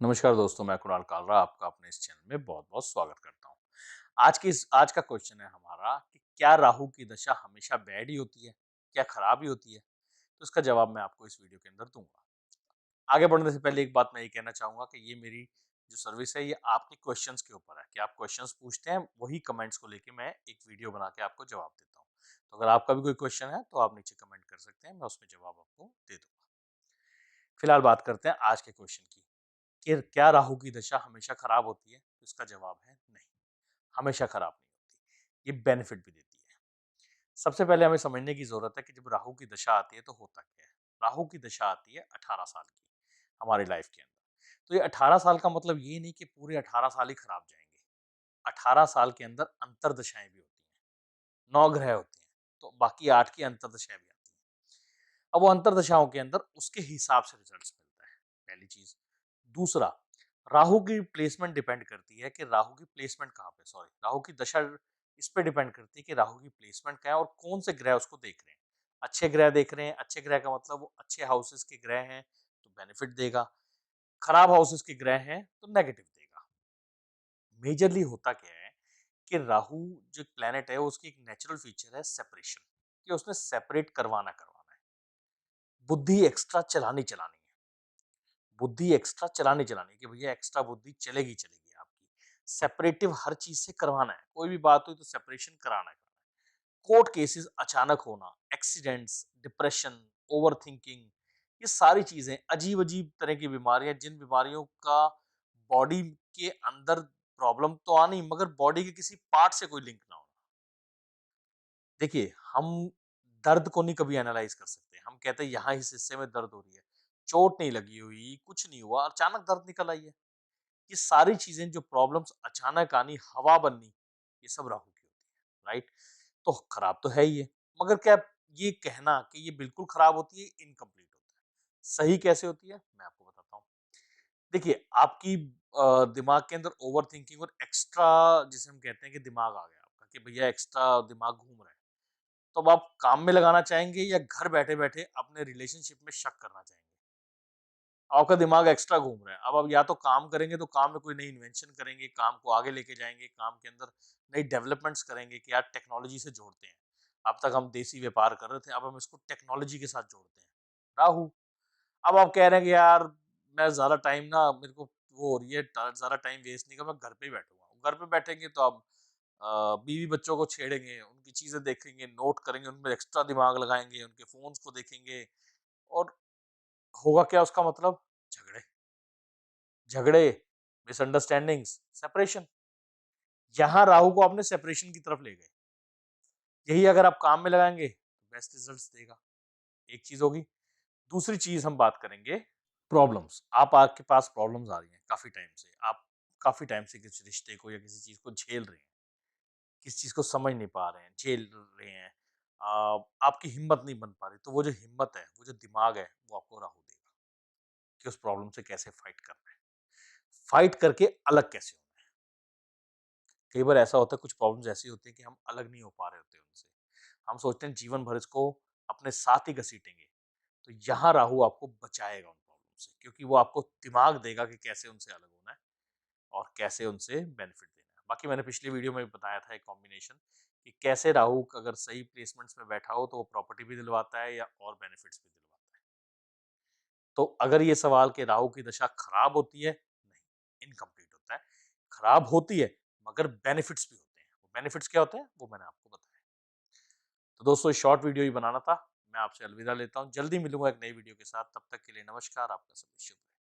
नमस्कार दोस्तों, मैं कुणाल कालरा आपका अपने इस चैनल में बहुत-बहुत स्वागत करता हूँ। आज का क्वेश्चन है हमारा कि क्या राहु की दशा हमेशा बैड ही होती है? क्या खराब ही होती है? तो इसका जवाब मैं आपको इस वीडियो के अंदर दूँगा। आगे बढ़ने से पहले एक बात मैं ये कहना चाहूँगा कि ये मेरी जो सर्विस है ये आपके क्वेश्चंस के ऊपर है कि आप क्वेश्चंस पूछते हैं, वही कमेंट्स को लेके मैं एक वीडियो बना के आपको जवाब देता हूँ। तो अगर आपका भी कोई क्वेश्चन है तो आप नीचे कमेंट कर सकते हैं, मैं उसमें जवाब आपको दे दूँगा। फिलहाल बात करते हैं आज के क्वेश्चन की। कि क्या राहु की दशा हमेशा खराब होती है? तो इसका जवाब है नहीं, हमेशा खराब नहीं होती। ये बेनिफिट भी देती है। सबसे पहले हमें समझने की जरूरत है कि जब राहु की दशा आती है तो होता क्या है। राहु की दशा आती है 18 साल की हमारी लाइफ के अंदर। तो ये 18 साल का मतलब ये नहीं कि पूरे 18 साल ही खराब जाएंगे। 18 साल के अंदर अंतर्दशाएं भी होती हैं, 9 ग्रह होते हैं, तो बाकी 8 की अंतर्दशाएं भी आती हैं। अब वो अंतर्दशाओं के अंदर उसके हिसाब से रिजल्ट्स मिलता है, पहली चीज। दूसरा, राहु की प्लेसमेंट डिपेंड करती है कि राहु की प्लेसमेंट कहाँ पे, सॉरी, राहु की दशा इस पे डिपेंड करती है कि राहु की प्लेसमेंट क्या है और कौन से ग्रह उसको देख रहे हैं। अच्छे ग्रह देख रहे हैं, अच्छे ग्रह का मतलब वो अच्छे हाउसेस के ग्रह हैं तो बेनिफिट देगा, खराब हाउसेस के ग्रह हैं तो नेगेटिव देगा। मेजरली होता क्या है कि राहु जो प्लेनेट है उसकी एक नेचुरल फीचर है सेपरेशन, कि उसने सेपरेट करवाना करवाना है। बुद्धि एक्स्ट्रा चलानी चलानी है, बुद्धि एक्स्ट्रा चलानी चलानी है कि भैया एक्स्ट्रा बुद्धि चलेगी चलेगी आपकी। सेपरेटिव हर चीज से करवाना है, कोई भी बात हुई तो सेपरेशन कराना है। कोर्ट केसेस अचानक होना, एक्सीडेंट्स, डिप्रेशन, ओवर थिंकिंग, ये सारी चीजें अजीब अजीब तरह की बीमारियां, जिन बीमारियों का बॉडी के अंदर प्रॉब्लम तो आनी मगर बॉडी के किसी पार्ट से कोई लिंक ना होना। देखिए, हम दर्द को नहीं कभी एनालाइज कर सकते। हम कहते हैं यहाँ इस हिस्से में दर्द हो रही है, चोट नहीं लगी हुई, कुछ नहीं हुआ, अचानक दर्द निकल आई है। ये सारी चीजें जो प्रॉब्लम्स अचानक आनी, हवा बननी, ये सब राहु की होती है, राइट? तो खराब तो है ही है, मगर क्या ये कहना कि ये बिल्कुल खराब होती है, इनकम्प्लीट होता है। सही कैसे होती है, मैं आपको बताता हूँ। देखिए, आपकी दिमाग के अंदर ओवर थिंकिंग और एक्स्ट्रा, जिसे हम कहते हैं कि दिमाग आ गया आपका, कि भैया एक्स्ट्रा दिमाग घूम रहा है, तो अब आप काम में लगाना चाहेंगे या घर बैठे-बैठे अपने रिलेशनशिप में शक करना चाहेंगे? आपका दिमाग एक्स्ट्रा घूम रहा है। अब आप या तो काम करेंगे तो काम में कोई नई इन्वेंशन करेंगे, काम को आगे लेके जाएँगे, काम के अंदर नई डेवलपमेंट्स करेंगे कि यार टेक्नोलॉजी से जोड़ते हैं। अब तक हम देसी व्यापार कर रहे थे, अब हम इसको टेक्नोलॉजी के साथ जोड़ते हैं। राहु, अब आप कह रहे हैं कि यार मैं ज़्यादा टाइम ना, मेरे को वो हो रही है, ज़्यादा टाइम वेस्ट नहीं, कर मैं घर पे ही बैठूँगा। घर पे बैठेंगे तो आप बीवी बच्चों को छेड़ेंगे, उनकी चीज़ें देखेंगे, नोट करेंगे, उनमें एक्स्ट्रा दिमाग लगाएँगे, उनके फ़ोन्स को देखेंगे और होगा क्या उसका मतलब? झगड़े। झगड़े, मिसअंडरस्टैंडिंग्स, सेपरेशन। यहाँ राहु को आपने सेपरेशन की तरफ ले गए। यही अगर आप काम में लगाएँगे तो बेस्ट रिजल्ट्स देगा। एक चीज़ होगी। दूसरी चीज़ हम बात करेंगे प्रॉब्लम्स। आप आपके पास प्रॉब्लम्स आ रही हैं काफ़ी टाइम से। आप काफ़ी टाइम से किसी रिश्ते को या किसी चीज़ को झेल रहे हैं। किसी चीज़ को समझ नहीं पा रहे हैं, झेल रहे हैं। आपकी हिम्मत नहीं बन पा रही। तो वो जो हिम्मत है, वो जो दिमाग है, वो आपको राहु देगा कि उस प्रॉब्लम से कैसे फाइट करना है। फाइट करके अलग कैसे होना है। कई बार ऐसा होता है, कुछ प्रॉब्लम्स ऐसी होती हैं कि हम अलग नहीं हो पा रहे होते उनसे। हम सोचते हैं जीवन भर इसको अपने साथ ही घसीटेंगे। तो यहाँ राहु आपको बचाएगा उन प्रॉब्लम से, क्योंकि वो आपको दिमाग देगा कि कैसे उनसे अलग होना है और कैसे उनसे बेनिफिट देना है। बाकी मैंने पिछली वीडियो में बताया था एक कॉम्बिनेशन कि कैसे राहु अगर सही प्लेसमेंट्स में बैठा हो तो वो प्रॉपर्टी भी दिलवाता है या और बेनिफिट्स भी दिलवाता है। तो अगर ये सवाल कि राहु की दशा खराब होती है, नहीं, इनकम्प्लीट होता है। खराब होती है मगर बेनिफिट्स भी होते हैं। वो बेनिफिट्स क्या होते हैं वो मैंने आपको बताया। तो दोस्तों, शॉर्ट वीडियो ही बनाना था। मैं आपसे अलविदा लेता हूँ। जल्दी मिलूंगा एक नई वीडियो के साथ। तब तक के लिए नमस्कार। आपका सभी शुभ रहे।